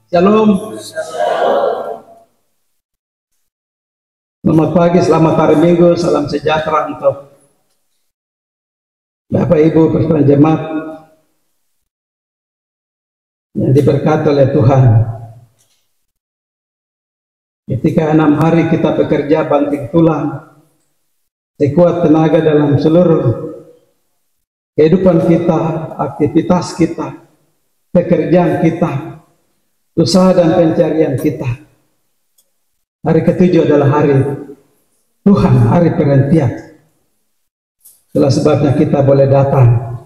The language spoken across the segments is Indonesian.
Shalom. Selamat pagi, selamat hari Minggu, salam sejahtera untuk Bapak Ibu persatuan jemaat yang diberkati oleh Tuhan. Ketika 6 hari kita bekerja banting tulang, sekuat tenaga dalam seluruh kehidupan kita, aktivitas kita, pekerjaan kita, usaha dan pencarian kita. Hari ketujuh adalah hari Tuhan, hari perhentian. Itulah sebabnya kita boleh datang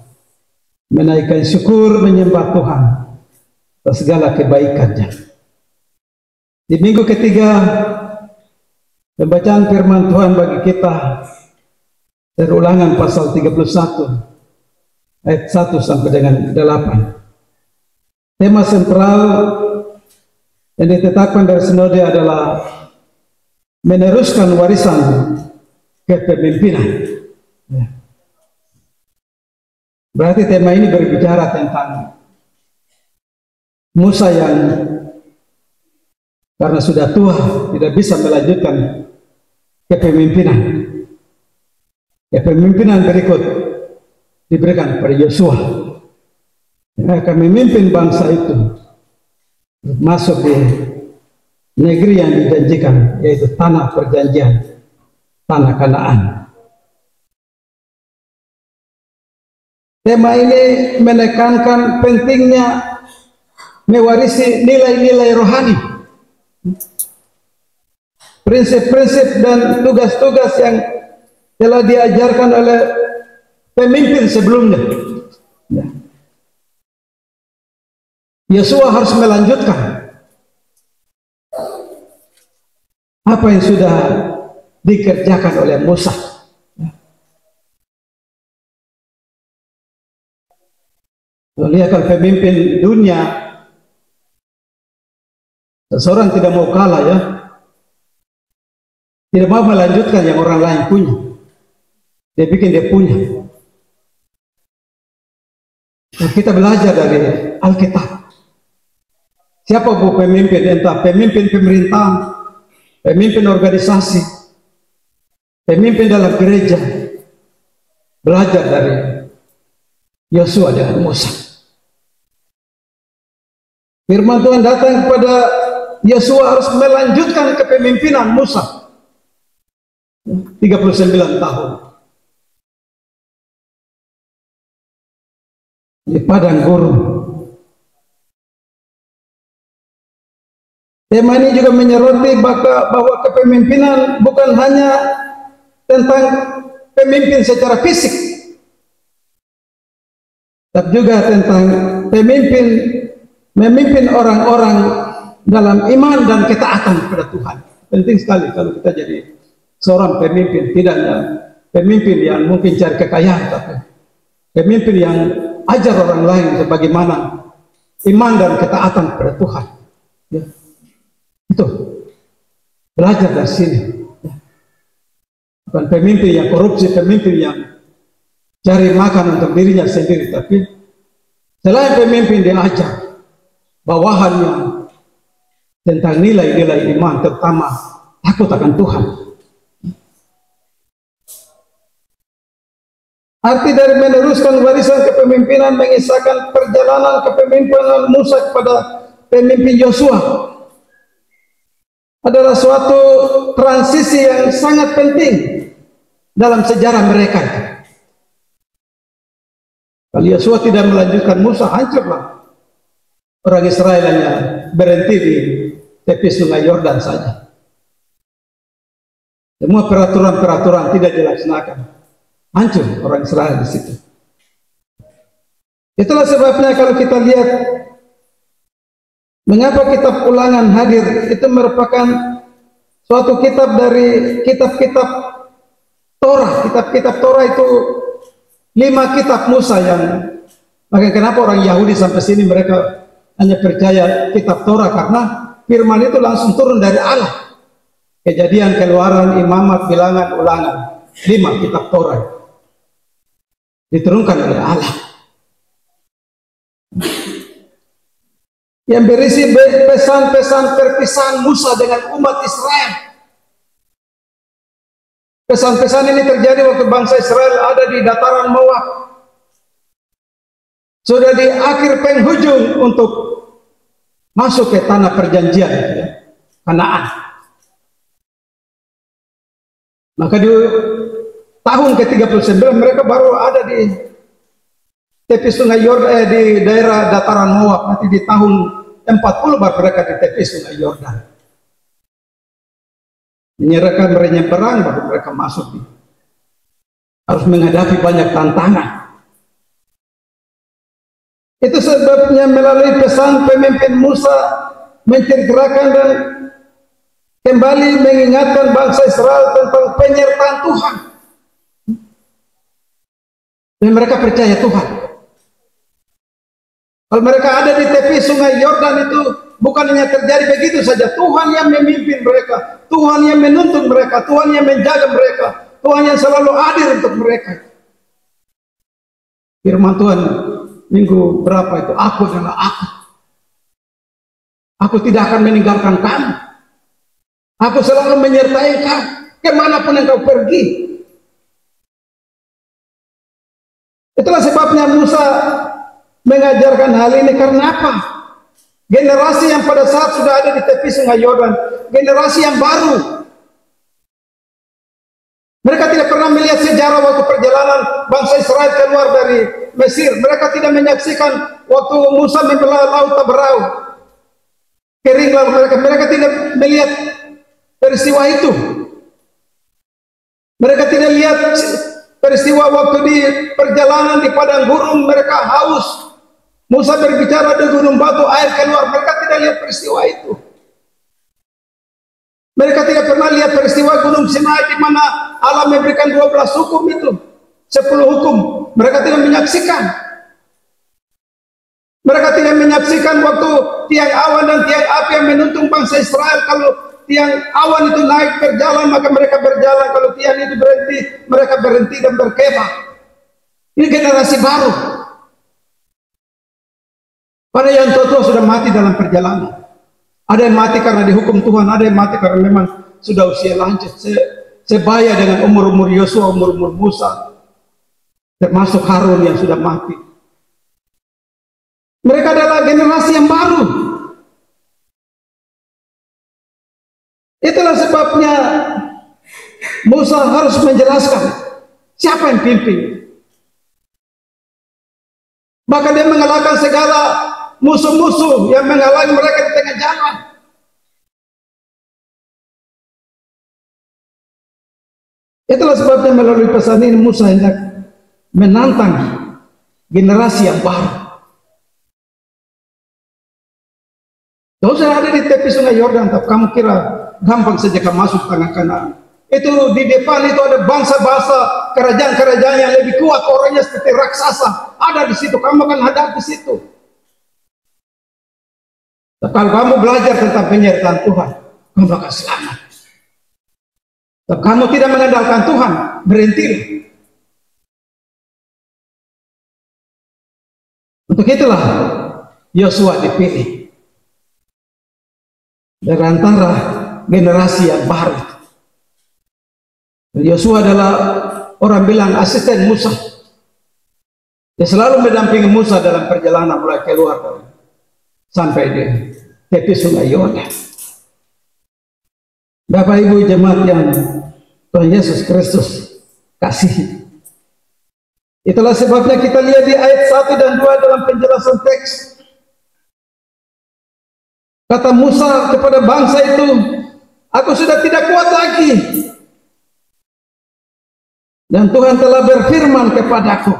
menaikkan syukur, menyembah Tuhan atas segala kebaikannya. Di minggu ketiga, pembacaan firman Tuhan bagi kita dari Ulangan pasal 31 ayat 1 sampai dengan 8. Tema sentral yang ditetapkan dari sinode adalah meneruskan warisan kepemimpinan. Ya. Berarti tema ini berbicara tentang Musa yang karena sudah tua tidak bisa melanjutkan kepemimpinan. Kepemimpinan berikut diberikan kepada Yosua yang akan memimpin bangsa itu masuk di negeri yang dijanjikan, yaitu tanah perjanjian, tanah Kanaan. Tema ini menekankan pentingnya mewarisi nilai-nilai rohani, prinsip-prinsip dan tugas-tugas yang telah diajarkan oleh pemimpin sebelumnya. Yosua harus melanjutkan apa yang sudah dikerjakan oleh Musa. Lihat kalau pemimpin dunia, seseorang tidak mau kalah ya, tidak mau melanjutkan yang orang lain punya, dia bikin dia punya. Nah, kita belajar dari Alkitab. Siapa bu pemimpin? Entah pemimpin pemerintahan, pemimpin organisasi, pemimpin dalam gereja, belajar dari Yosua dan Musa. Firman Tuhan datang kepada Yosua harus melanjutkan kepemimpinan Musa 39 tahun di padang gurun. Tema ini juga menyoroti bahwa kepemimpinan bukan hanya tentang pemimpin secara fisik, tapi juga tentang memimpin orang-orang dalam iman dan ketaatan kepada Tuhan. Penting sekali kalau kita jadi seorang pemimpin, tidak hanya pemimpin yang mungkin cari kekayaan, tapi pemimpin yang ajar orang lain bagaimana iman dan ketaatan kepada Tuhan. Ya. Itu belajar dari sini. Bukan pemimpin yang korupsi, pemimpin yang cari makan untuk dirinya sendiri, tapi selain pemimpin dia ajar bawahannya tentang nilai-nilai iman, terutama takut akan Tuhan. Arti dari meneruskan warisan kepemimpinan mengisahkan perjalanan kepemimpinan Musa kepada pemimpin Yosua adalah suatu transisi yang sangat penting dalam sejarah mereka. Kalau Yosua tidak melanjutkan Musa, hancurlah. Orang Israel hanya berhenti di tepi sungai Yordan saja. Semua peraturan-peraturan tidak dilaksanakan. Hancur orang Israel di situ. Itulah sebabnya kalau kita lihat mengapa kitab Ulangan hadir, itu merupakan suatu kitab dari kitab-kitab Torah. Kitab-kitab Torah itu 5 kitab Musa yang, makanya kenapa orang Yahudi sampai sini mereka hanya percaya kitab Torah, karena firman itu langsung turun dari Allah. Kejadian, Keluaran, Imamat, Bilangan, Ulangan, 5 kitab Torah diturunkan oleh Allah. yang berisi pesan-pesan perpisahan Musa dengan umat Israel. Pesan-pesan ini terjadi waktu bangsa Israel ada di dataran Moab. Sudah di akhir penghujung untuk masuk ke tanah perjanjian, Kanaan. Maka di tahun ke-39 mereka baru ada di tepi sungai Yordan, di daerah dataran Moab. Nanti di tahun 40 baru mereka di tepi sungai Yordan. Menyerahkan mereka perang, baru mereka masuk. Harus menghadapi banyak tantangan. Itu sebabnya melalui pesan pemimpin Musa mencengkerakan dan kembali mengingatkan bangsa Israel tentang penyertaan Tuhan. Dan mereka percaya Tuhan. Kalau mereka ada di tepi sungai Yordan itu bukan hanya terjadi begitu saja. Tuhan yang memimpin mereka, Tuhan yang menuntun mereka, Tuhan yang menjaga mereka, Tuhan yang selalu hadir untuk mereka. Firman Tuhan minggu berapa itu? Aku adalah aku. Aku tidak akan meninggalkan kamu. Aku selalu menyertai kamu kemanapun engkau pergi. Itulah sebabnya Musa mengajarkan hal ini. Karena apa? Generasi yang pada saat sudah ada di tepi sungai Yordan, generasi yang baru. Mereka tidak pernah melihat sejarah waktu perjalanan bangsa Israel keluar dari Mesir. Mereka tidak menyaksikan waktu Musa membelah laut Taberau. Kering lalu mereka tidak melihat peristiwa itu. Mereka tidak lihat peristiwa waktu di perjalanan di padang gurun mereka haus. Musa berbicara di gunung batu, air keluar. Mereka tidak lihat peristiwa itu. Mereka tidak pernah lihat peristiwa Gunung Sinai di mana Allah memberikan 12 hukum itu, 10 hukum. Mereka tidak menyaksikan. Mereka tidak menyaksikan waktu tiang awan dan tiang api yang menuntun bangsa Israel. Kalau tiang awan itu naik berjalan, maka mereka berjalan. Kalau tiang itu berhenti, mereka berhenti dan berkemah. Ini generasi baru. Pada yang tua sudah mati dalam perjalanan. Ada yang mati karena dihukum Tuhan, ada yang mati karena memang sudah usia lanjut. Sebaya dengan umur-umur Yosua, umur-umur Musa, termasuk Harun yang sudah mati. Mereka adalah generasi yang baru. Itulah sebabnya Musa harus menjelaskan siapa yang pimpin. Bahkan dia mengalahkan segala musuh-musuh yang menghalangi mereka di tengah jalan. Itulah sebabnya melalui pesan ini Musa hendak menantang generasi yang baru. Kalau saya ada di tepi sungai Yordan, kamu kira gampang saja kamu masuk tanah Kanaan? Itu di depan itu ada bangsa-bangsa, kerajaan-kerajaan yang lebih kuat, orangnya seperti raksasa. Ada di situ, kamu akan hadapi di situ. Kalau kamu belajar tentang penyertaan Tuhan, kamu akan selamat. Kalau kamu tidak mengandalkan Tuhan, berhentilah. Untuk itulah Yosua dipilih dari antara generasi yang baru. Yosua adalah orang bilang asisten Musa. Dia selalu mendampingi Musa dalam perjalanan mulai keluar sampai di tepi sungai Yordan. Bapak Ibu jemaat yang Tuhan Yesus Kristus kasihi. Itulah sebabnya kita lihat di ayat 1 dan 2 dalam penjelasan teks. Kata Musa kepada bangsa itu, aku sudah tidak kuat lagi. Dan Tuhan telah berfirman kepadaku,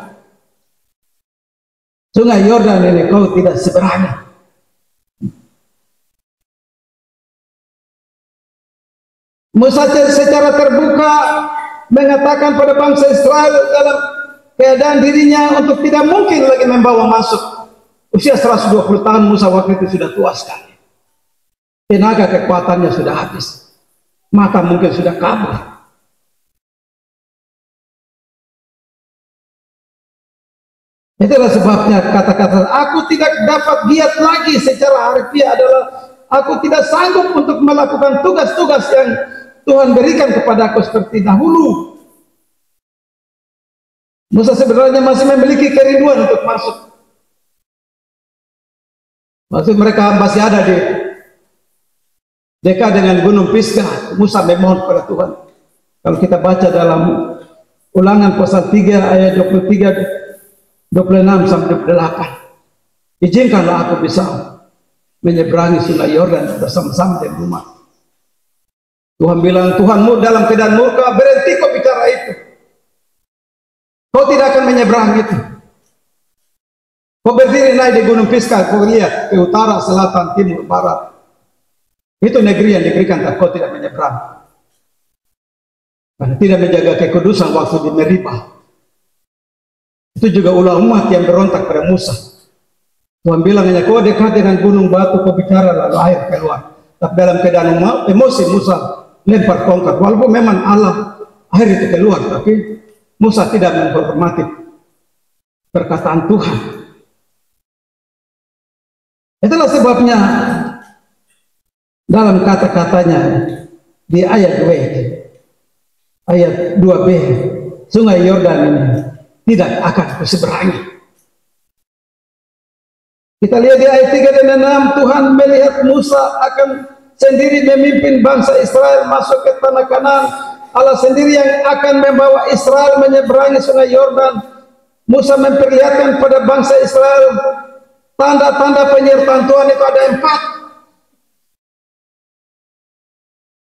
sungai Yordan ini kau tidak seberang. Musa secara terbuka mengatakan pada bangsa Israel dalam keadaan dirinya untuk tidak mungkin lagi membawa masuk. Usia 120 tahun Musa waktu itu sudah tua sekali. Tenaga kekuatannya sudah habis. Mata mungkin sudah kabur. Itulah sebabnya kata-kata aku tidak dapat giat lagi secara harfiah adalah aku tidak sanggup untuk melakukan tugas-tugas yang Tuhan berikan kepadaku seperti dahulu. Musa sebenarnya masih memiliki kerinduan untuk masuk. Maksud mereka masih ada di dekat dengan Gunung Pisgah. Musa memohon kepada Tuhan. Kalau kita baca dalam Ulangan pasal 3 ayat 23, 26 sampai 28. Izinkanlah aku bisa menyeberangi sungai Yordan bersama-sama dengan umat. Tuhan bilang, Tuhanmu dalam keadaan murka, berhenti kau bicara itu. Kau tidak akan menyeberang itu. Kau berdiri naik di Gunung Pisgah, kau lihat ke utara, selatan, timur, barat. Itu negeri yang diberikan, tapi kau tidak menyeberang. Karena tidak menjaga kekudusan waktu di Meribah. Itu juga ulah umat yang berontak pada Musa. Tuhan bilang hanya kau dekat dengan gunung batu, kau bicara lalu air keluar. Tapi dalam keadaan emosi Musa lempar tongkat. Walaupun memang Allah air itu keluar, tapi Musa tidak menghormati perkataan Tuhan. Itulah sebabnya dalam kata-katanya di ayat 2 itu, ayat 2b, sungai Yordan ini tidak akan kuseberangi. Kita lihat di ayat 3 dan 6, Tuhan melihat Musa akan sendiri memimpin bangsa Israel masuk ke tanah Kanaan. Allah sendiri yang akan membawa Israel menyeberangi sungai Yordan. Musa memperlihatkan pada bangsa Israel tanda-tanda penyertaan Tuhan itu ada 4.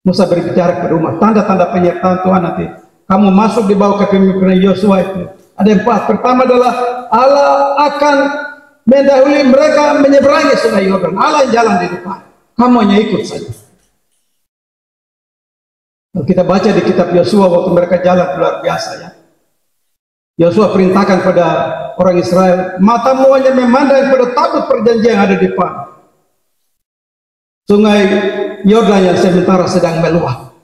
Musa berbicara ke rumah, tanda-tanda penyertaan Tuhan nanti kamu masuk di bawah kepemimpinan Yosua itu ada 4. Pertama adalah Allah akan mendahului mereka menyeberangi sungai Yordan. Allah yang jalan di depan, kamu hanya ikut saja. Kalau kita baca di kitab Yosua waktu mereka jalan luar biasa ya. Yosua perintahkan pada orang Israel, matamu hanya memandang pada tabut perjanjian yang ada di depan. Sungai Yordan yang sementara sedang meluap.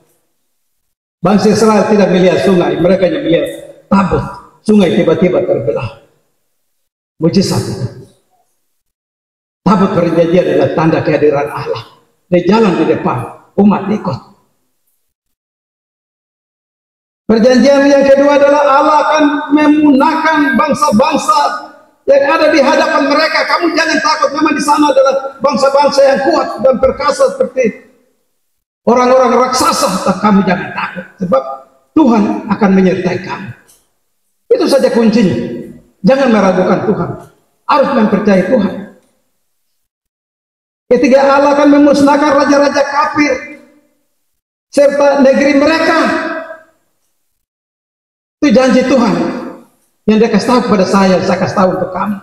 Bangsa Israel tidak melihat sungai, mereka hanya melihat tabut. Sungai tiba-tiba terbelah. Mujizat itu. Tabut perjanjian adalah tanda kehadiran Allah. Dia jalan di depan, umat ikut. Perjanjian yang kedua adalah Allah akan memunahkan bangsa-bangsa yang ada di hadapan mereka. Kamu jangan takut, memang di sana adalah bangsa-bangsa yang kuat dan perkasa seperti orang-orang raksasa, tapi kamu jangan takut, sebab Tuhan akan menyertai kamu. Itu saja kuncinya. Jangan meragukan Tuhan, harus mempercayai Tuhan. Ketiga, Allah akan memusnahkan raja-raja kafir serta negeri mereka. Itu janji Tuhan yang dia kasih tahu kepada saya kasih tahu untuk kamu.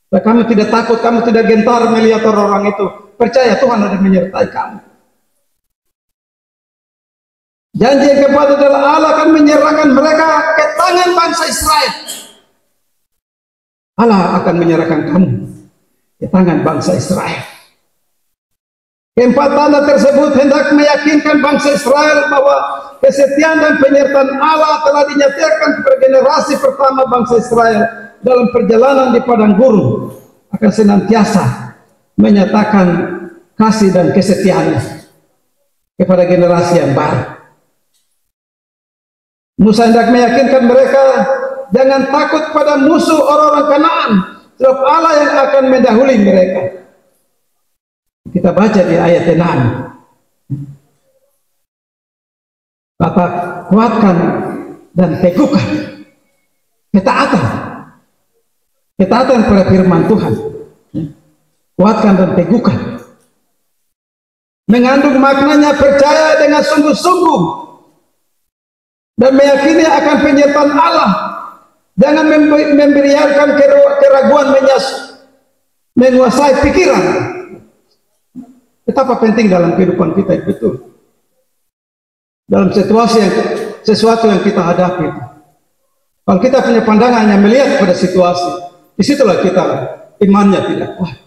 Supaya kamu tidak takut, kamu tidak gentar melihat orang-orang itu. Percaya Tuhan ada menyertai kamu. Janji yang keempat adalah Allah akan menyerahkan mereka ke tangan bangsa Israel. Allah akan menyerahkan kamu ke tangan bangsa Israel. Keempat tanda tersebut hendak meyakinkan bangsa Israel bahwa kesetiaan dan penyertaan Allah telah dinyatakan kepada generasi pertama bangsa Israel dalam perjalanan di padang gurun, akan senantiasa menyatakan kasih dan kesetiaannya kepada generasi yang baru. Musa hendak meyakinkan mereka jangan takut pada musuh orang-orang Kanaan, sebab Allah yang akan mendahului mereka. Kita baca di ayat 6. Kata kuatkan dan teguhkan ketaatan. Ketaatan pada firman Tuhan. Kuatkan dan teguhkan. Mengandung maknanya percaya dengan sungguh-sungguh dan meyakini akan penyertaan Allah. Jangan membiarkan keraguan menguasai pikiran. Betapa penting dalam kehidupan kita itu. Dalam sesuatu yang kita hadapi. Kalau kita punya pandangan yang melihat pada situasi, disitulah kita imannya tidak kuat.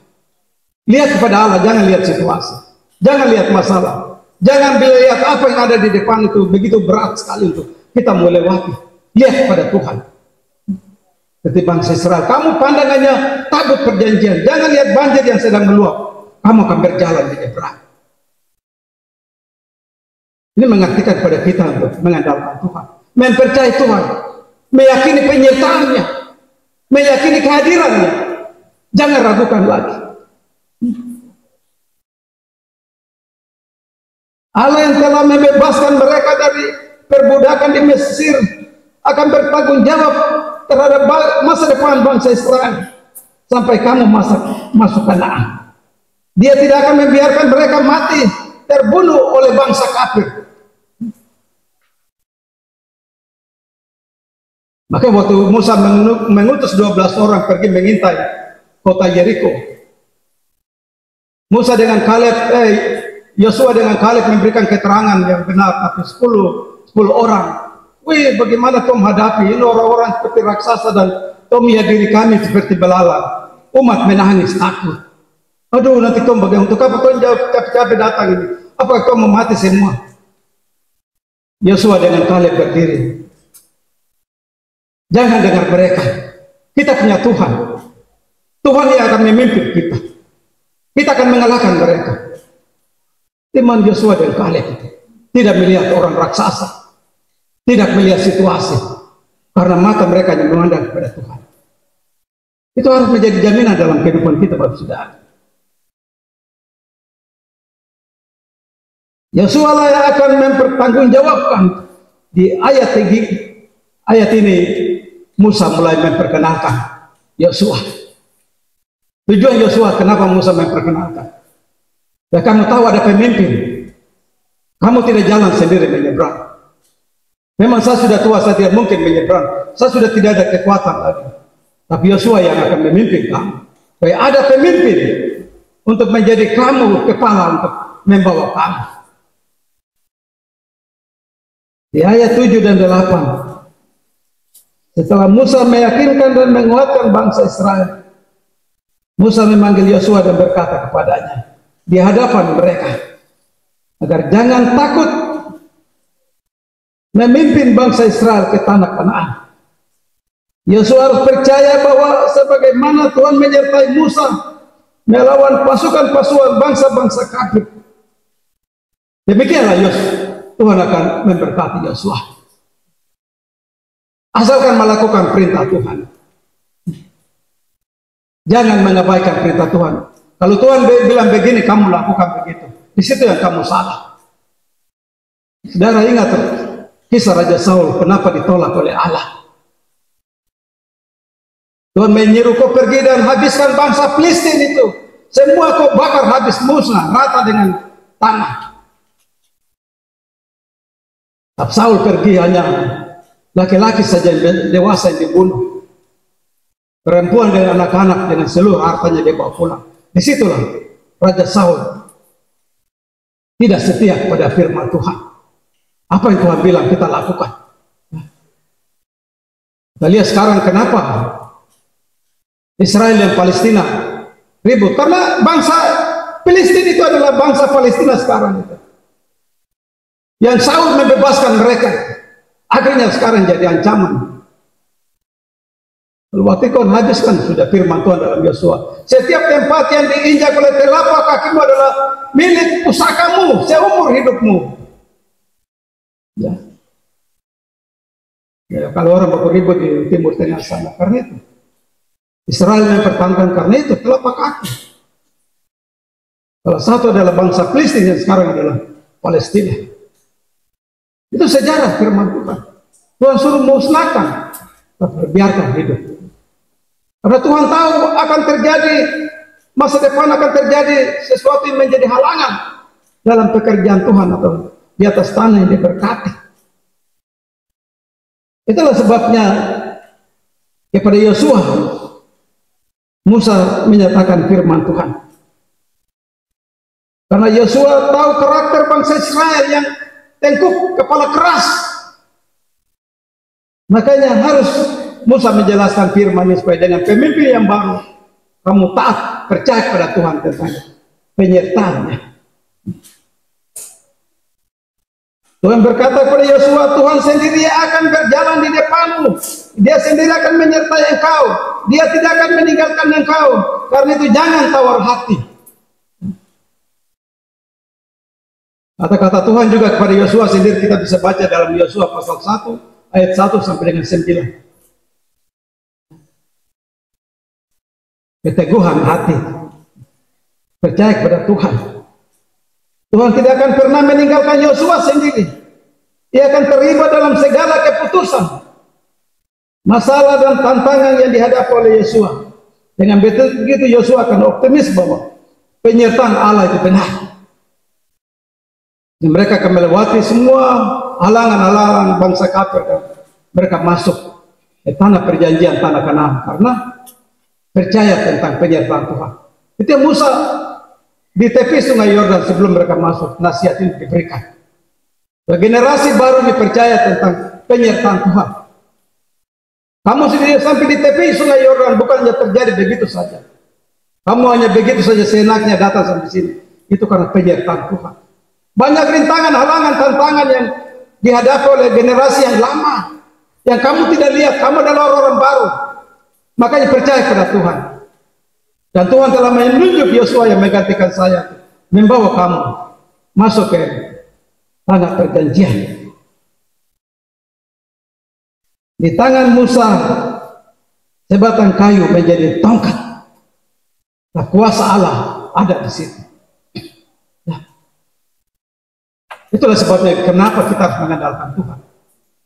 Lihat kepada Allah, jangan lihat situasi, jangan lihat masalah, jangan lihat apa yang ada di depan itu begitu berat sekali untuk kita melewati. Lihat kepada Tuhan. seperti bangsa Israel. Kamu pandangannya tabut perjanjian, jangan lihat banjir yang sedang meluap, kamu akan berjalan di nyebrang. Ini mengartikan pada kita untuk mengandalkan Tuhan, mempercayai Tuhan, meyakini penyertaannya, meyakini kehadirannya. Jangan ragukan lagi. Allah yang telah membebaskan mereka dari perbudakan di Mesir akan bertanggung jawab terhadap masa depan bangsa Israel sampai kamu masuk Kanaan. Dia tidak akan membiarkan mereka mati terbunuh oleh bangsa kafir. Maka waktu Musa mengutus 12 orang pergi mengintai kota Yeriko, Musa dengan Yosua dengan Kaleb memberikan keterangan yang benar, tapi 10 orang. Wih, bagaimana kau menghadapi ini orang-orang seperti raksasa dan kau melihat diri kami seperti belalang. Umat menangis takut. Aduh, nanti kau bagaimana? Untuk apa kau jauh capek-capek datang ini? Apakah kau mau mati semua? Yosua dengan Kaleb berdiri. Jangan dengar mereka. Kita punya Tuhan. Tuhan yang akan memimpin kita. Kita akan mengalahkan mereka. Iman Yosua dan Kaleb itu tidak melihat orang raksasa, tidak melihat situasi, karena mata mereka yang memandang kepada Tuhan. Itu harus menjadi jaminan dalam kehidupan kita, Bapak Saudara. Yosua lah yang akan mempertanggungjawabkan. Di ayat ini Musa mulai memperkenalkan Yosua. Tujuan Yosua kenapa Musa memperkenalkan? Ya, kamu tahu ada pemimpin. Kamu tidak jalan sendiri menyeberang. Memang saya sudah tua, saya tidak mungkin menyeberang. Saya sudah tidak ada kekuatan lagi. Tapi Yosua yang akan memimpin kamu. Supaya ada pemimpin untuk menjadi kamu kepala untuk membawa kamu. Di ayat 7 dan 8. Setelah Musa meyakinkan dan menguatkan bangsa Israel, Musa memanggil Yosua dan berkata kepadanya di hadapan mereka, agar jangan takut memimpin bangsa Israel ke tanah Kanaan. Yosua harus percaya bahwa sebagaimana Tuhan menyertai Musa melawan pasukan-pasukan bangsa-bangsa kafir, demikianlah Tuhan akan memberkati Yosua. Asalkan melakukan perintah Tuhan. Jangan mengabaikan perintah Tuhan. Kalau Tuhan bilang begini, kamu lakukan begitu. Di situ yang kamu salah. Saudara ingat kisah Raja Saul, kenapa ditolak oleh Allah? Tuhan menyuruh kau pergi dan habiskan bangsa Filistin itu. Semua kau bakar habis, musnah, rata dengan tanah. Tapi Saul pergi, hanya laki-laki saja yang dewasa yang dibunuh. Perempuan dan anak-anak dengan seluruh hartanya dibawa pulang. Disitulah Raja Saul tidak setia kepada firman Tuhan. Apa yang Tuhan bilang kita lakukan. Kita lihat sekarang kenapa Israel dan Palestina ribut. Karena bangsa Filistin itu adalah bangsa Palestina sekarang itu. Yang Saul membebaskan mereka. Akhirnya sekarang jadi ancaman. Waktu kau habiskan sudah firman Tuhan dalam Yosua. Setiap tempat yang diinjak oleh telapak kakimu adalah milik pusakamu seumur hidupmu. Ya. Ya, kalau orang baku ribut di Timur Tengah sana karena itu. Israel mempertahankan karena itu telapak kaki. Salah satu adalah bangsa Filistin yang sekarang adalah Palestina. Itu sejarah firman Tuhan. Tuhan suruh musnahkan, tapi biarkan hidup. Karena Tuhan tahu akan terjadi, masa depan akan terjadi sesuatu yang menjadi halangan dalam pekerjaan Tuhan atau di atas tanah yang diberkati. Itulah sebabnya kepada Yosua Musa menyatakan firman Tuhan. Karena Yosua tahu karakter bangsa Israel yang tengkuk, kepala keras. Makanya harus Musa menjelaskan firman-Nya supaya dengan pemimpin yang baru kamu taat, percaya kepada Tuhan tentang penyertaannya. Tuhan berkata kepada Yosua, Tuhan sendiri akan berjalan di depanmu. Dia sendiri akan menyertai engkau. Dia tidak akan meninggalkan engkau. Karena itu jangan tawar hati. Kata-kata Tuhan juga kepada Yosua sendiri kita bisa baca dalam Yosua pasal 1 ayat 1 sampai dengan 9. Keteguhan hati. Percaya kepada Tuhan. Tuhan tidak akan pernah meninggalkan Yosua sendiri. Dia akan terlibat dalam segala keputusan, masalah dan tantangan yang dihadapi oleh Yosua. Dengan begitu Yosua akan optimis bahwa penyertaan Allah itu benar. Dan mereka akan melewati semua halangan-halangan bangsa kafir dan mereka masuk ke tanah perjanjian, tanah Kanaan karena percaya tentang penyertaan Tuhan. Itu yang Musa di tepi sungai Yordan sebelum mereka masuk, nasihat ini diberikan. Generasi baru dipercaya tentang penyertaan Tuhan. Kamu sendiri sampai di tepi sungai Yordan bukannya terjadi begitu saja. Kamu hanya begitu saja seenaknya datang sampai sini. Itu karena penyertaan Tuhan. Banyak rintangan, halangan, tantangan yang dihadapi oleh generasi yang lama, yang kamu tidak lihat. Kamu adalah orang baru. Makanya percaya pada Tuhan. Dan Tuhan telah menunjuk Yosua yang menggantikan saya, membawa kamu masuk ke tanah perjanjian. Di tangan Musa sebatang kayu menjadi tongkat. Nah, kuasa Allah ada di situ. Nah, itulah sebabnya kenapa kita harus mengandalkan Tuhan.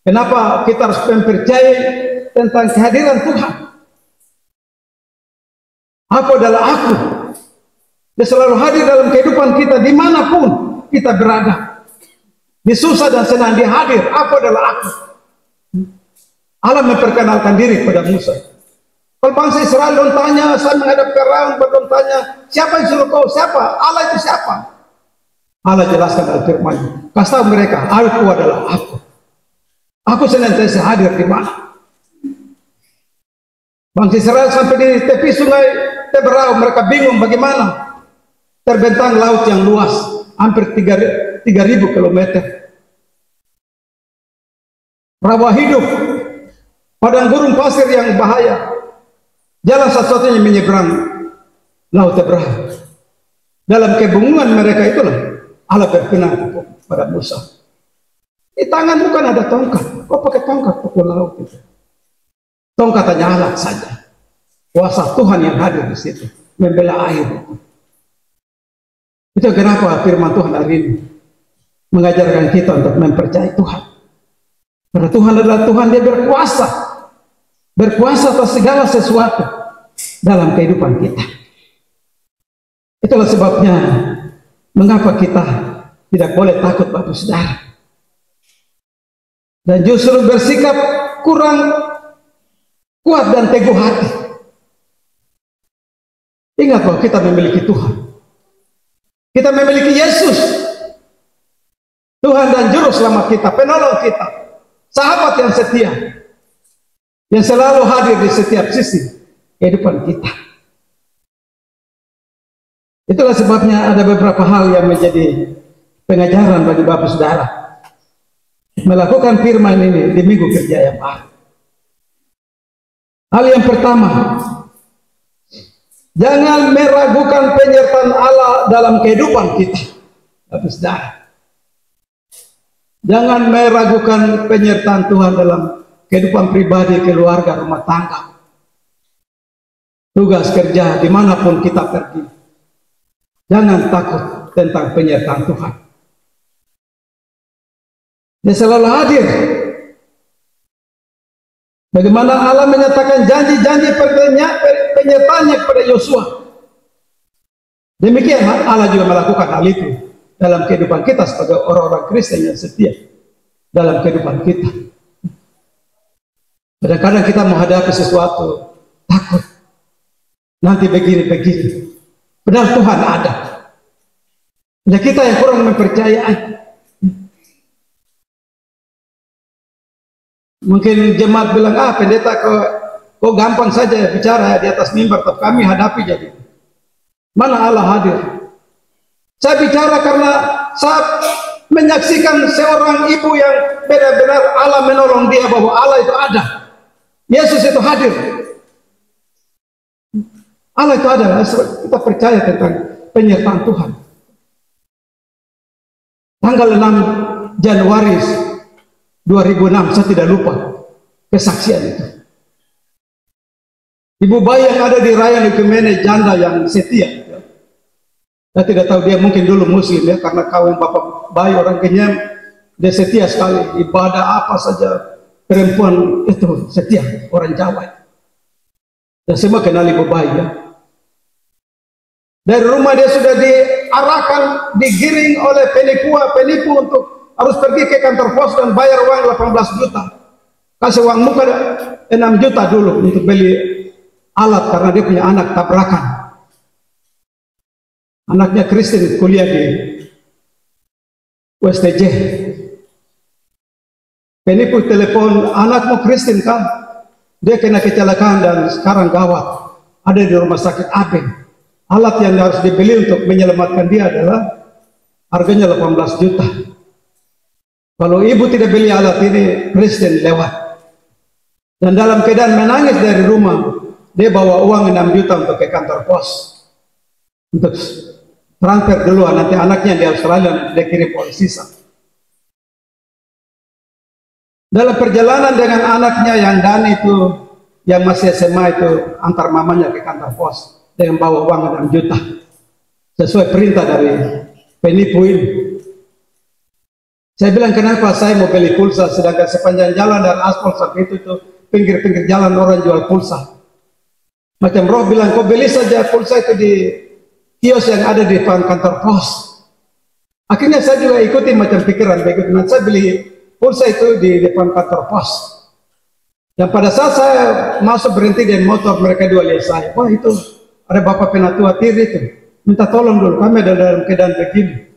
Kenapa kita harus mempercayai tentang kehadiran Tuhan. Aku adalah aku. Dia selalu hadir dalam kehidupan kita dimanapun kita berada. Di susah dan senang dia hadir. Aku adalah aku. Allah memperkenalkan diri kepada Musa. Kalau bangsa Israel don tanya, saya menghadap ke Firaun, don tanya, siapa yang suruh kau? Siapa? Allah itu siapa? Allah jelaskan dalam firman-Nya. Kasih tahu mereka, aku adalah aku. Aku senantiasa hadir di mana? Bangsa Israel sampai di tepi sungai Teberau, mereka bingung bagaimana terbentang laut yang luas, hampir 3.000 kilometer. Rawa hidup, padang gurun pasir yang bahaya. Jalan satu-satunya menyeberang laut Teberau. Dalam kebingungan mereka itulah Allah berkenan pada Musa. Di tanganmu kan ada tongkat, kau pakai tongkat pukul laut itu. Tongkat hanya alat saja. Kuasa Tuhan yang hadir di situ, membela air. Itu kenapa firman Tuhan hari ini mengajarkan kita untuk mempercayai Tuhan. Karena Tuhan adalah Tuhan, dia berkuasa. Berkuasa atas segala sesuatu dalam kehidupan kita. Itulah sebabnya mengapa kita tidak boleh takut Bapak Saudara. Dan justru bersikap kurang kuat dan teguh hati. Ingat bahwa kita memiliki Tuhan. Kita memiliki Yesus. Tuhan dan Juru Selamat kita, penolong kita. Sahabat yang setia. Yang selalu hadir di setiap sisi kehidupan kita. Itulah sebabnya ada beberapa hal yang menjadi pengajaran bagi Bapak Saudara. Melakukan firman ini di minggu kerja yang baru. Hal yang pertama, jangan meragukan penyertaan Allah dalam kehidupan kita. Bapak Saudara, jangan meragukan penyertaan Tuhan dalam kehidupan pribadi, keluarga, rumah tangga, tugas kerja, dimanapun kita pergi. Jangan takut tentang penyertaan Tuhan. Dia selalu hadir. Bagaimana Allah menyatakan janji-janji penyertaannya kepada Yosua. Demikian Allah juga melakukan hal itu dalam kehidupan kita sebagai orang-orang Kristen yang setia dalam kehidupan kita. Kadang-kadang kita menghadapi sesuatu takut. Nanti begini-begini. Padahal Tuhan ada. Dan kita yang kurang mempercayai. Mungkin jemaat bilang, pendeta kok gampang saja bicara di atas mimbar, tapi kami hadapi jadi. Mana Allah hadir? Saya bicara karena saat menyaksikan seorang ibu yang benar-benar Allah menolong dia, bahwa Allah itu ada. Yesus itu hadir. Allah itu ada. Kita percaya tentang penyertaan Tuhan. Tanggal 6 Januari 2006, saya tidak lupa kesaksian itu. Ibu bayi yang ada di Raya Nikumene, janda yang setia. Saya tidak tahu, dia mungkin dulu muslim ya, karena kawin bapak bayi orang Kenyam, dia setia sekali. Ibadah apa saja, perempuan itu setia, orang Jawa. Dan semua kenal ibu bayi ya. Dari rumah dia sudah diarahkan, digiring oleh penipu untuk harus pergi ke kantor pos dan bayar uang 18 juta. Kasih uang muka 6 juta dulu untuk beli alat, karena dia punya anak tabrakan. Anaknya Kristen, kuliah di USTJ. Penipu telepon, anakmu Kristen kan? Dia kena kecelakaan dan sekarang gawat. Ada di rumah sakit Aben. Alat yang harus dibeli untuk menyelamatkan dia adalah harganya 18 juta. Kalau ibu tidak beli alat ini, Kristen lewat. Dan dalam keadaan menangis dari rumah, dia bawa uang 6 juta untuk ke kantor pos. Untuk transfer dulu, nanti anaknya di Australia, dia kirim uang sisa. Dalam perjalanan dengan anaknya yang Dani itu, yang masih SMA itu, antar mamanya ke kantor pos dengan bawa uang 6 juta sesuai perintah dari penipu ini. Saya bilang, kenapa saya mau beli pulsa sedangkan sepanjang jalan dan aspal sampai itu pinggir-pinggir jalan orang jual pulsa. Macam roh bilang, kau beli saja pulsa itu di kios yang ada di depan kantor pos. Akhirnya saya juga ikuti macam pikiran begitu. Nanti saya beli pulsa itu di depan kantor pos. Dan pada saat saya masuk berhenti dengan motor, mereka dua lihat saya. Wah, itu ada bapak penatua tiri itu, minta tolong dulu, kami ada dalam keadaan begini.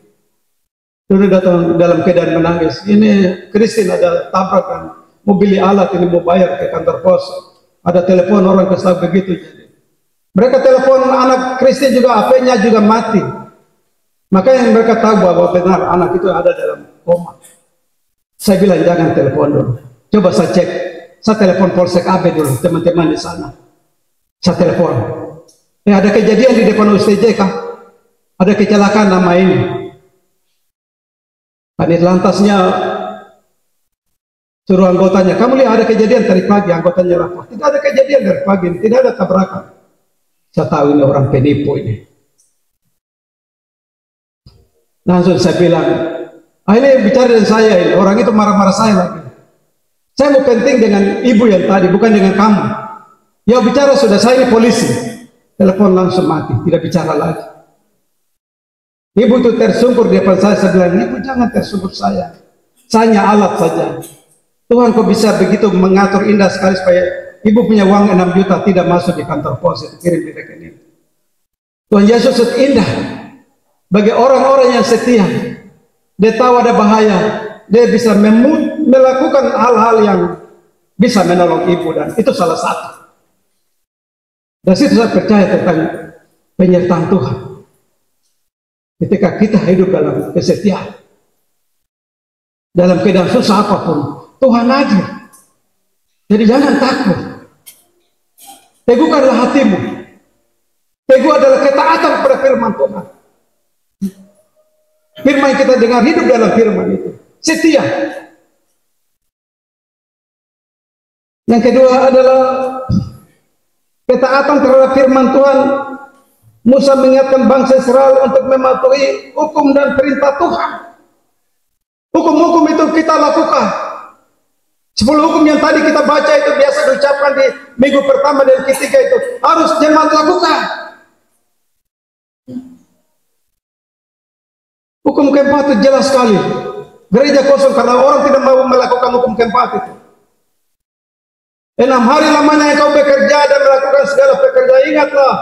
Dulu datang dalam keadaan menangis. Ini Kristen ada tabrakan, mau beli alat ini, mau bayar ke kantor pos. Ada telepon orang kesal begitu. Jadi mereka telepon anak Kristen juga, HP-nya juga mati. Makanya mereka tahu bahwa benar anak itu ada dalam koma. Saya bilang jangan telepon dulu. Coba saya cek. Saya telepon Polsek AB dulu, teman-teman di sana. Saya telepon. Ada kejadian di depan USTJ kah? Ada kecelakaan nama ini. Kanit lantasnya suruh anggotanya, kamu lihat ada kejadian dari pagi, anggotanya lapor. Tidak ada kejadian dari pagi, tidak ada tabrakan. Saya tahu ini orang penipu ini. Langsung saya bilang, ini bicara dengan saya ini, orang itu marah-marah saya lagi. Saya mau penting dengan ibu yang tadi, bukan dengan kamu. Ya bicara sudah, saya ini polisi. Telepon langsung mati, tidak bicara lagi. Ibu itu tersungkur di depan saya bilang, ibu jangan tersungkur saya. Saya hanya alat saja. Tuhan kok bisa begitu mengatur indah sekali supaya ibu punya uang 6 juta tidak masuk di kantor pos, itu kirim di rekening. Tuhan Yesus itu indah bagi orang-orang yang setia. Dia tahu ada bahaya, dia bisa melakukan hal-hal yang bisa menolong ibu, dan itu salah satu. Dan situ saya percaya tentang penyertaan Tuhan. Ketika kita hidup dalam kesetiaan, dalam keadaan susah apapun, Tuhan hadir. Jadi jangan takut. Teguhkanlah hatimu. Teguh adalah ketaatan pada firman Tuhan. Firman yang kita dengar, hidup dalam firman itu. Setia. Yang kedua adalah ketaatan terhadap firman Tuhan. Musa mengingatkan bangsa Israel untuk mematuhi hukum dan perintah Tuhan. Hukum-hukum itu kita lakukan. 10 hukum yang tadi kita baca itu biasa diucapkan di minggu pertama dan ketiga itu harus jemaat lakukan. Hukum keempat itu jelas sekali. Gereja kosong karena orang tidak mau melakukan hukum keempat itu. 6 hari lamanya engkau bekerja dan melakukan segala pekerjaan. Ingatlah,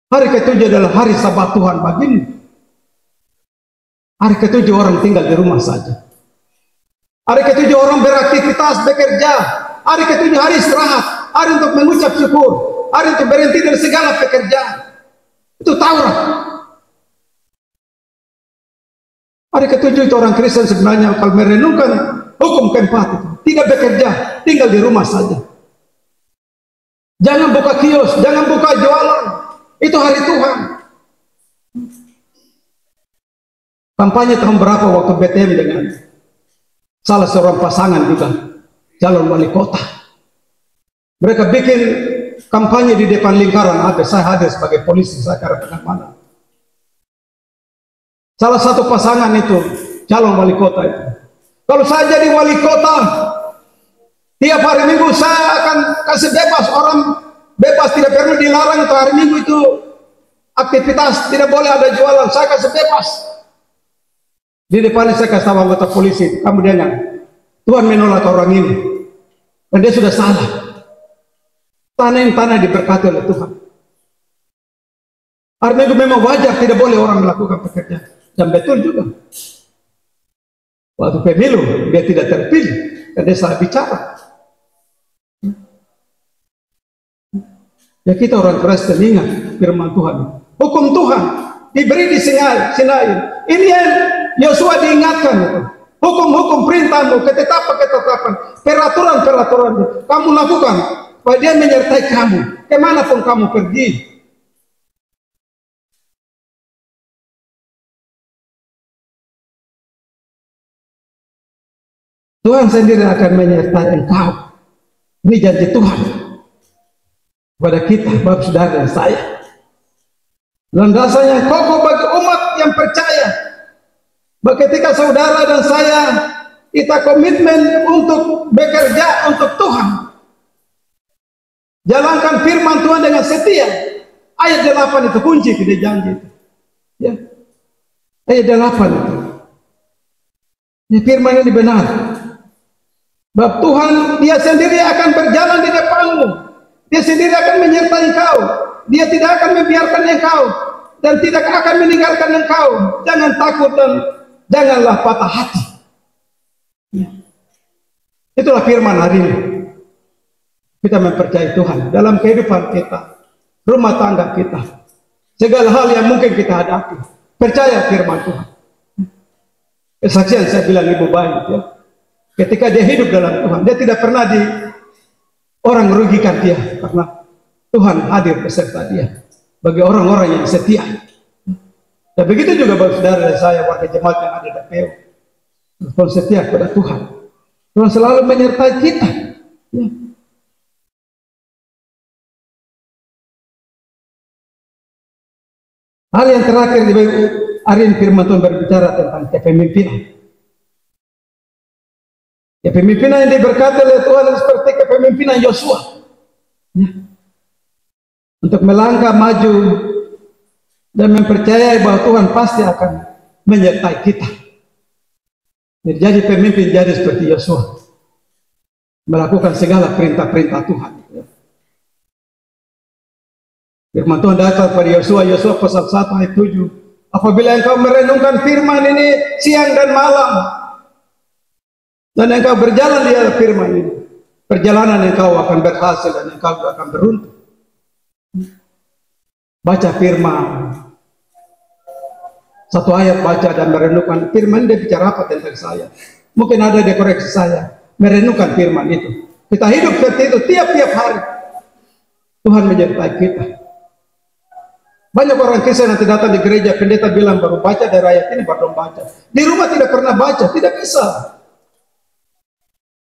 hari ketujuh adalah hari Sabat Tuhan bagimu. Hari ketujuh orang tinggal di rumah saja. Hari ketujuh orang beraktivitas, bekerja. Hari ketujuh hari istirahat. Hari untuk mengucap syukur. Hari untuk berhenti dari segala pekerjaan. Itu Taurat. Hari ketujuh itu orang Kristen sebenarnya kalau merenungkan hukum keempat itu, tidak bekerja, tinggal di rumah saja. Jangan buka kios, jangan buka jualan. Itu hari Tuhan. Kampanye tahun berapa waktu BTM dengan salah seorang pasangan juga calon wali kota. Mereka bikin kampanye di depan lingkaran ada, saya hadir sebagai polisi, saya karena pengamanan. Salah satu pasangan itu calon wali kota itu. Kalau saya jadi wali kota, tiap hari Minggu saya akan kasih bebas, orang bebas, tidak perlu dilarang itu hari Minggu itu aktivitas, tidak boleh ada jualan, saya kasih bebas. Di depannya saya kasih tahu anggota polisi, kamu dengar, Tuhan menolak orang ini, dan dia sudah salah. Tanah diberkati oleh Tuhan. Hari Minggu memang wajar, tidak boleh orang melakukan pekerjaan, dan betul juga. Waktu pemilu dia tidak terpilih, dan dia salah bicara. Ya kita orang Kristen ingat firman Tuhan, hukum Tuhan diberi di Sinai. Ini yang Yosua diingatkan itu. Hukum-hukum perintahmu, ketetapan-ketetapan, peraturan-peraturan kamu lakukan, bahwa dia menyertai kamu kemanapun kamu pergi. Tuhan sendiri akan menyertai engkau. Ini janji Tuhan kepada kita, Bapak, saudara, dan saya. Landasan yang kokoh bagi umat yang percaya. Ketika saudara dan saya kita komitmen untuk bekerja untuk Tuhan, jalankan firman Tuhan dengan setia. Ayat 8 itu kunci tidak janji itu. Ya. Ayat 8 itu. Ini firman ini benar. Bab Tuhan dia sendiri akan berjalan di depanmu. Dia sendiri akan menyertai engkau. Dia tidak akan membiarkan engkau dan tidak akan meninggalkan engkau. Jangan takut dan janganlah patah hati. Ya. Itulah firman hari ini. Kita mempercayai Tuhan dalam kehidupan kita, rumah tangga kita, segala hal yang mungkin kita hadapi. Percaya firman Tuhan. Kesaksian saya bilang ibu baik ya. Ketika dia hidup dalam Tuhan, dia tidak pernah orang merugikan dia karena Tuhan hadir beserta dia bagi orang-orang yang setia. Dan begitu juga bagi saudara dan saya, warga jemaat yang ada di PO, kalau setia kepada Tuhan, Tuhan selalu menyertai kita. Ya. Hal yang terakhir di hari ini firman Tuhan berbicara tentang kepemimpinan. Kepemimpinan yang diberkati oleh Tuhan seperti kepemimpinan Yosua. Ya. Untuk melangkah maju dan mempercayai bahwa Tuhan pasti akan menyertai kita. Jadi pemimpin jadi seperti Yosua, melakukan segala perintah-perintah Tuhan. Ya. Firman Tuhan datang pada Yosua, Yosua pasal 1 ayat 7. Apabila engkau merenungkan firman ini siang dan malam, dan engkau berjalan di atas firman ini, perjalanan engkau akan berhasil dan engkau akan beruntung. Baca firman, satu ayat baca dan merenungkan firman, dia bicara apa tentang saya? Mungkin ada dia koreksi saya, merenungkan firman itu. Kita hidup seperti itu tiap-tiap hari. Tuhan menyertai kita. Banyak orang Kristen nanti datang di gereja, pendeta bilang baru baca dari ayat ini, baru baca. Di rumah tidak pernah baca, tidak bisa.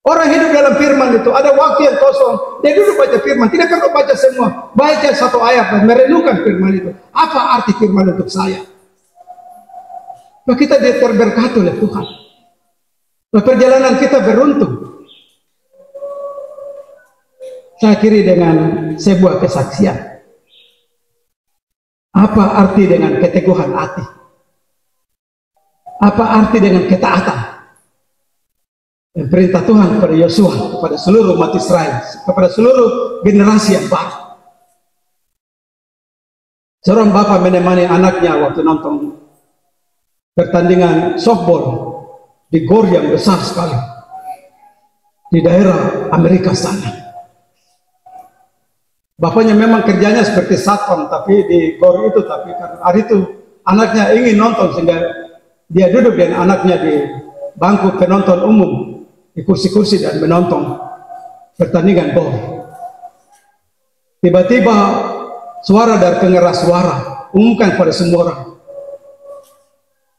Orang hidup dalam firman itu, ada waktu yang kosong, dia duduk baca firman, tidak perlu baca semua, baca satu ayat dan merenungkan firman itu. Apa arti firman untuk saya? Nah, kita terberkati oleh Tuhan. Nah, perjalanan kita beruntung. Saya akhiri dengan sebuah kesaksian. Apa arti dengan keteguhan hati? Apa arti dengan ketaatan? Dan perintah Tuhan kepada Yosua, kepada seluruh umat Israel, kepada seluruh generasi yang baru. Seorang bapak menemani anaknya waktu nonton pertandingan softball di gor yang besar sekali di daerah Amerika sana. Bapaknya memang kerjanya seperti satpam, tapi di gor itu, tapi karena hari itu anaknya ingin nonton sehingga Dia duduk dengan anaknya di bangku penonton umum, di kursi-kursi dan menonton pertandingan bola. Tiba-tiba suara dari pengeras suara umumkan pada semua orang,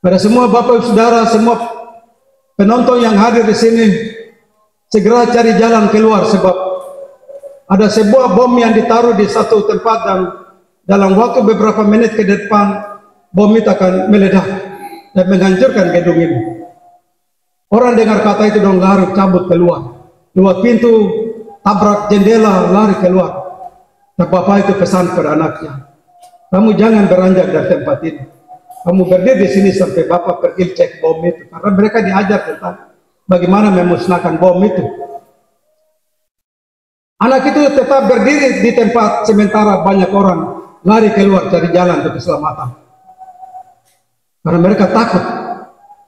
pada semua bapak ibu saudara, semua penonton yang hadir di sini, segera cari jalan keluar, sebab ada sebuah bom yang ditaruh di satu tempat dan dalam waktu beberapa menit ke depan bom itu akan meledak dan menghancurkan gedung ini. Orang dengar kata itu dong lari cabut keluar, lewat pintu, tabrak jendela, lari keluar. Nah, bapak itu pesan pada anaknya, kamu jangan beranjak dari tempat ini. Kamu berdiri di sini sampai bapak pergi cek bom itu, karena mereka diajar tentang bagaimana memusnahkan bom itu. Anak itu tetap berdiri di tempat sementara banyak orang lari keluar cari jalan untuk keselamatan. Karena mereka takut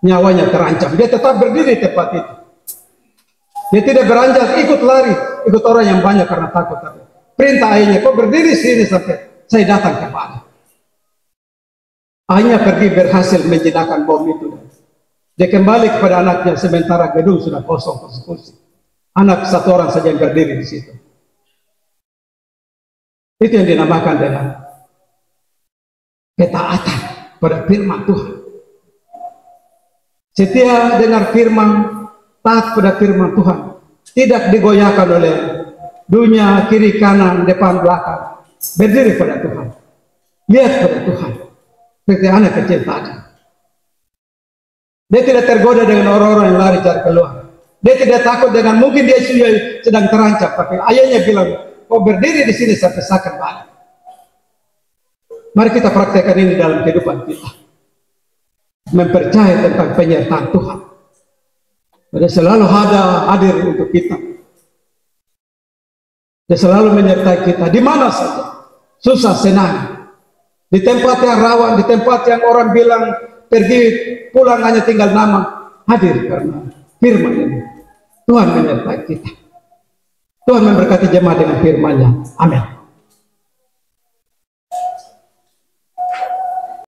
nyawanya terancam. Dia tetap berdiri di tempat itu. Dia tidak beranjak, ikut lari, ikut orang yang banyak karena takut. Perintah ayahnya, kau berdiri sini sampai saya datang kemana. Ayahnya pergi berhasil menjinakkan bom itu. Dia kembali kepada anaknya sementara gedung sudah kosong kursi. Anak satu orang saja yang berdiri di situ. Itu yang dinamakan dengan ketaatan pada firman Tuhan. Setia dengar firman, taat pada firman Tuhan, tidak digoyahkan oleh dunia, kiri kanan, depan belakang. Berdiri pada Tuhan, lihat pada Tuhan, seperti anak kecil tadi. Dia tidak tergoda dengan orang-orang yang lari cari keluar. Dia tidak takut dengan mungkin dia sedang terancam, tapi ayahnya bilang, kau berdiri di sini sampai saya kembali. Mari kita praktekkan ini dalam kehidupan kita. Mempercayai tentang penyertaan Tuhan. Dia selalu hadir untuk kita. Dia selalu menyertai kita di mana saja, susah senang, di tempat yang rawan, di tempat yang orang bilang pergi pulang hanya tinggal nama, hadir karena firman ini. Tuhan menyertai kita. Tuhan memberkati jemaat dengan firman-Nya. Amin.